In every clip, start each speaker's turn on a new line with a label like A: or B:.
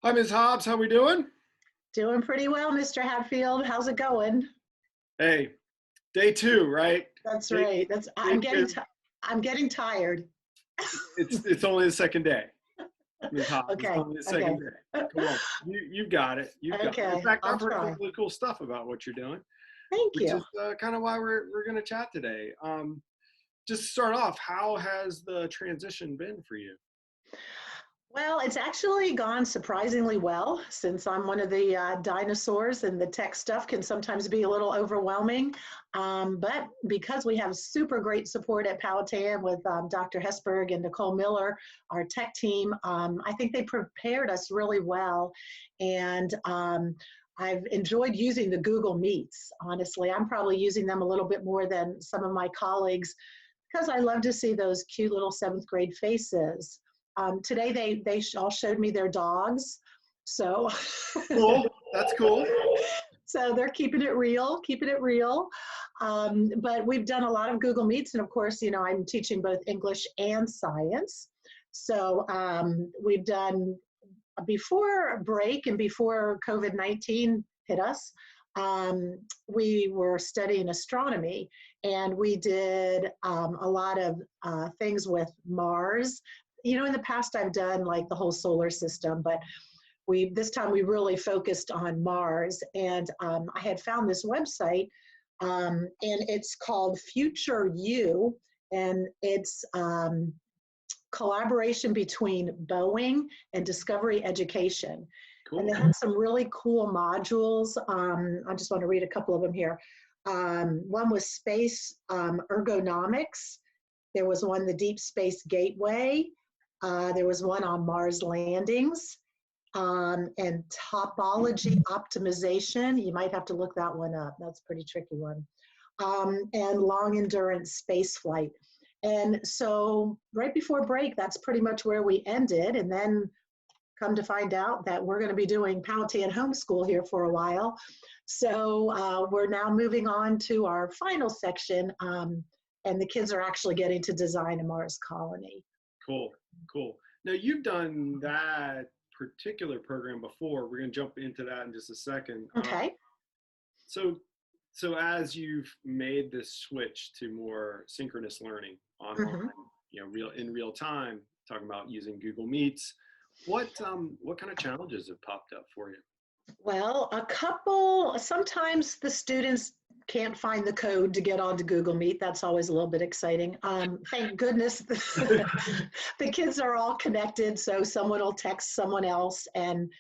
A: Hi, Ms. Hobbs. How we doing?
B: Doing pretty well, Mr. Hatfield. How's it going?
A: Hey, day two, right?
B: That's
A: Day,
B: right.
A: day two.
B: I'm getting tired.
A: It's only the second day, Ms. Hobbs. It's
B: Okay.
A: only the second
B: Okay.
A: day. Come on, you've got it. You've got it. In
B: Okay.
A: fact,
B: I'll
A: I've heard some
B: try.
A: really cool stuff about what you're doing,
B: Thank
A: which
B: you.
A: is kind of why we're going to chat today. Just to start off, how has the transition been for you?
B: Well, it's actually gone surprisingly well since I'm one of the dinosaurs and the tech stuff can sometimes be a little overwhelming. But because we have super great support at Powhatan with Dr. Hesberg and Nicole Miller, our tech team, I think they prepared us really well. And I've enjoyed using the Google Meets. Honestly, I'm probably using them a little bit more than some of my colleagues because I love to see those cute little seventh grade faces. Today they all showed me their dogs, so
A: Cool. That's cool.
B: so they're keeping it real, keeping it real. But we've done a lot of Google Meets, and of course, you know, I'm teaching both English and science. So we've done before break and before COVID-19 hit us. We were studying astronomy, and we did a lot of things with Mars. You know, in the past I've done like the whole solar system, but this time we really focused on Mars. And I had found this website, and it's called Future You, and it's collaboration between Boeing and Discovery Education. And
A: Cool.
B: they had some really cool modules. I just want to read a couple of them here. One was space ergonomics. There was one, the Deep Space Gateway. There was one on Mars landings, and topology optimization. You might have to look that one up. That's a pretty tricky one. And long endurance space flight. And so right before break, that's pretty much where we ended. And then come to find out that we're going to be doing Powhatan homeschool here for a while. So we're now moving on to our final section, and the kids are actually getting to design a Mars colony.
A: Cool. Cool. Now you've done that particular program before. We're going to jump into that in just a second.
B: Okay.
A: So, so as you've made this switch to more synchronous learning online,
B: Mm-hmm.
A: you know, in real time, talking about using Google Meets, what kind of challenges have popped up for you?
B: Well, a couple, sometimes the students can't find the code to get onto Google Meet. That's always a little bit exciting. Thank goodness the kids are all connected, so someone will text someone else. And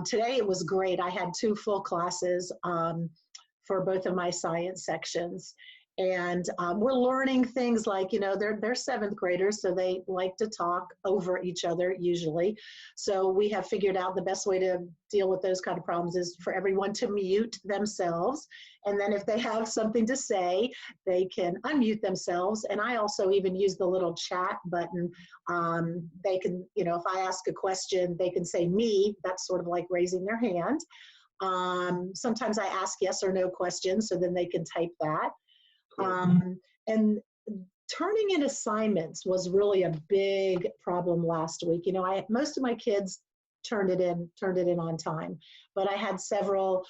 B: today it was great. I had two full classes for both of my science sections. And we're learning things like, you know, they're seventh graders, so they like to talk over each other usually. So we have figured out the best way to deal with those kind of problems is for everyone to mute themselves. And then if they have something to say, they can unmute themselves. And I also even use the little chat button. They can, you know, if I ask a question, they can say me. That's sort of like raising their hand. Sometimes I ask yes or no questions, so then they can type that.
A: Cool.
B: And turning in assignments was really a big problem last week. You know, most of my kids turned it in on time, but I had several.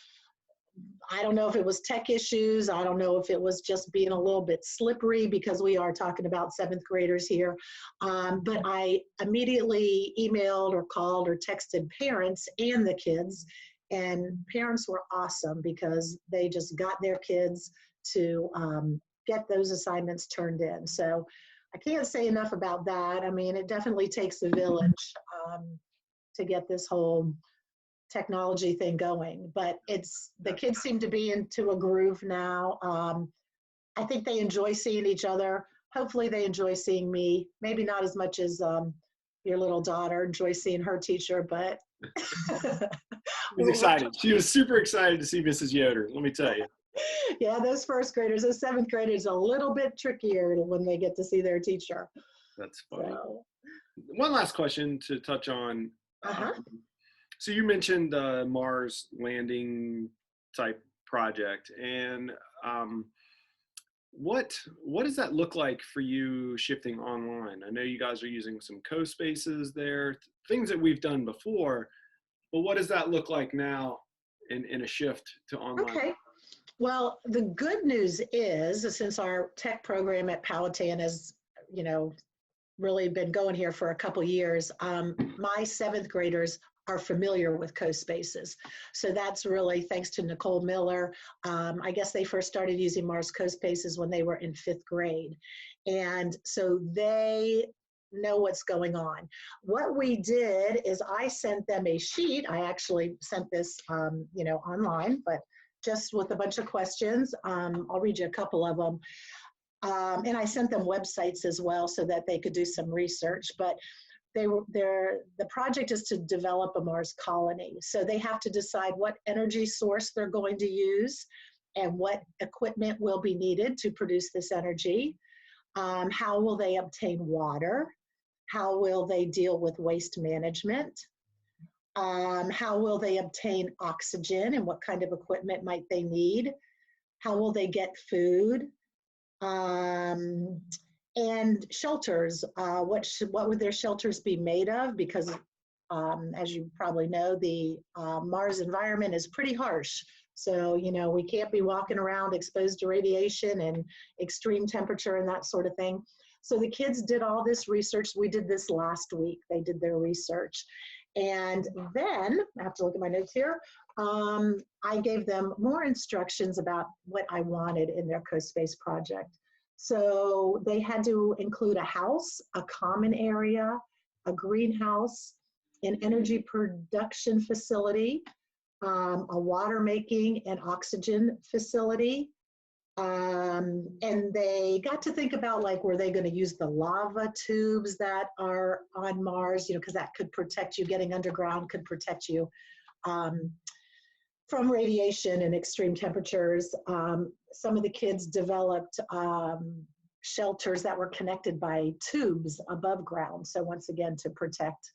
B: I don't know if it was tech issues. I don't know if it was just being a little bit slippery because we are talking about seventh graders here. But I immediately emailed or called or texted parents and the kids, and parents were awesome because they just got their kids to get those assignments turned in. So I can't say enough about that. I mean, it definitely takes a village to get this whole technology thing going, but the kids seem to be into a groove now. I think they enjoy seeing each other. Hopefully they enjoy seeing me. Maybe not as much as your little daughter enjoys seeing her teacher, but
A: She was excited. She was super excited to see Mrs. Yoder, let me tell you.
B: Yeah, those first graders, those seventh graders, a little bit trickier when they get to see their teacher.
A: That's funny.
B: So,
A: One last question to touch on.
B: uh-huh.
A: So you mentioned the Mars landing type project, and what does that look like for you shifting online? I know you guys are using some CoSpaces there, things that we've done before. Well, what does that look like now in a shift to online?
B: Okay. Well, the good news is, since our tech program at Powhatan has, you know, really been going here for a couple years, my seventh graders are familiar with CoSpaces. So that's really thanks to Nicole Miller. I guess they first started using Mars CoSpaces when they were in fifth grade. And so they know what's going on. What we did is I sent them a sheet. I actually sent this, online, but just with a bunch of questions. I'll read you a couple of them. And I sent them websites as well so that they could do some research. But the project is to develop a Mars colony. So they have to decide what energy source they're going to use and what equipment will be needed to produce this energy. How will they obtain water? How will they deal with waste management? How will they obtain oxygen and what kind of equipment might they need? How will they get food? Um, and shelters. What would their shelters be made of? Because as you probably know, the Mars environment is pretty harsh. So, we can't be walking around exposed to radiation and extreme temperature and that sort of thing. So the kids did all this research. We did this last week. They did their research. And then, I have to look at my notes here, I gave them more instructions about what I wanted in their CoSpace project. So they had to include a house, a common area, a greenhouse, an energy production facility, a water making and oxygen facility. And they got to think about, like, were they going to use the lava tubes that are on Mars, because that could protect you, getting underground could protect you from radiation and extreme temperatures. Some of the kids developed shelters that were connected by tubes above ground. So once again, to protect.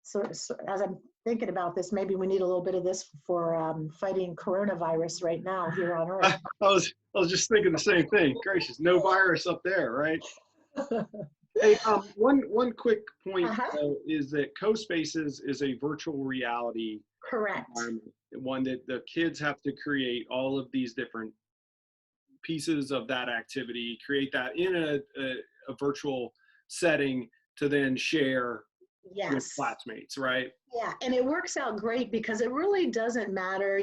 B: So as I'm thinking about this, maybe we need a little bit of this for fighting coronavirus right now here on Earth.
A: I was just thinking the same thing. Gracious, no virus up there, right? Hey, one quick point is that CoSpaces is a virtual reality
B: Correct.
A: environment, one that the kids have to create all of these different pieces of that activity, create that in a virtual setting to then share with classmates, right?
B: Yeah, and it works out great because it really doesn't matter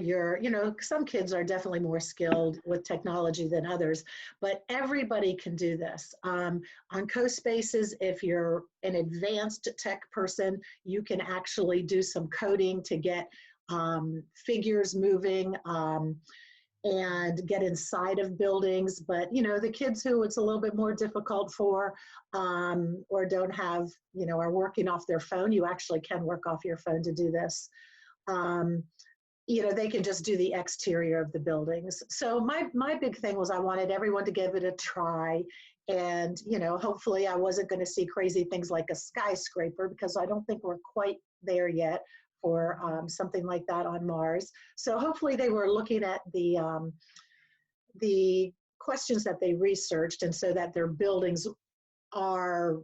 B: some kids are definitely more skilled with technology than others, but everybody can do this. On CoSpaces, if you're an advanced tech person, you can actually do some coding to get figures moving, and get inside of buildings. But the kids who it's a little bit more difficult for, or don't have, are working off their phone, you actually can work off your phone to do this. They can just do the exterior of the buildings. So my big thing was I wanted everyone to give it a try. And hopefully I wasn't going to see crazy things like a skyscraper, because I don't think we're quite there yet for something like that on Mars. So hopefully they were looking at the questions that they researched, and so that their buildings are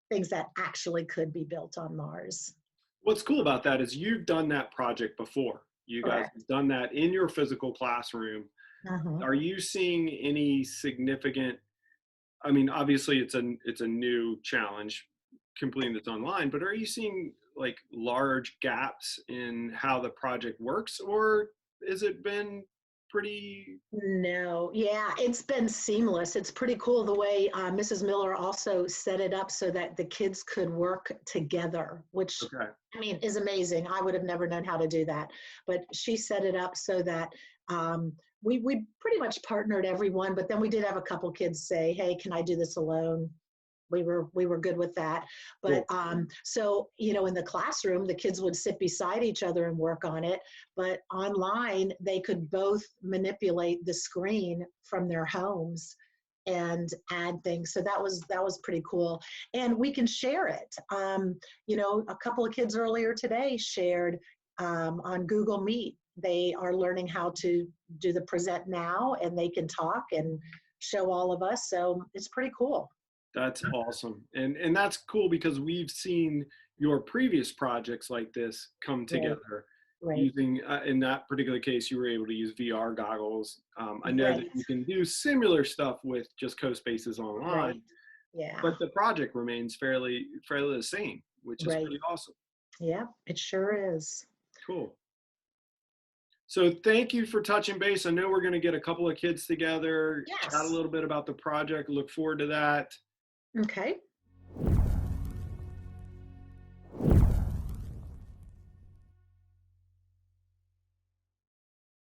B: things that actually could be built on Mars.
A: What's cool about that is you've done that project before. You guys have done that in your physical classroom. Are you seeing any significant, I mean, obviously it's a new challenge completing this online, but are you seeing like large gaps in how the project works, or has it been pretty?
B: No, yeah, it's been seamless. It's pretty cool the way Mrs. Miller also set it up so that the kids could work together, which I mean is amazing. I would have never known how to do that, but she set it up so that we pretty much partnered everyone. But then we did have a couple kids say, "Hey, can I do this alone?" We were good with that. But so in the classroom the kids would sit beside each other and work on it, but online they could both manipulate the screen from their homes and add things. So that was pretty cool, and we can share it. A couple of kids earlier today shared on Google Meet. They are learning how to do the present now, and they can talk and show all of us. So it's pretty cool.
A: That's awesome. And that's cool because we've seen, your previous projects like this come
B: Right,
A: together
B: right,
A: using, in that particular case, you were able to use VR goggles. I know that
B: right,
A: you can do similar stuff with just CoSpaces online,
B: right. Yeah,
A: but the project remains fairly the same, which is
B: right.
A: pretty awesome.
B: Yeah, it sure is.
A: Cool. So thank you for touching base. I know we're going to get a couple of kids together, chat a
B: Yes.
A: little bit about the project. Look forward to that.
B: Okay.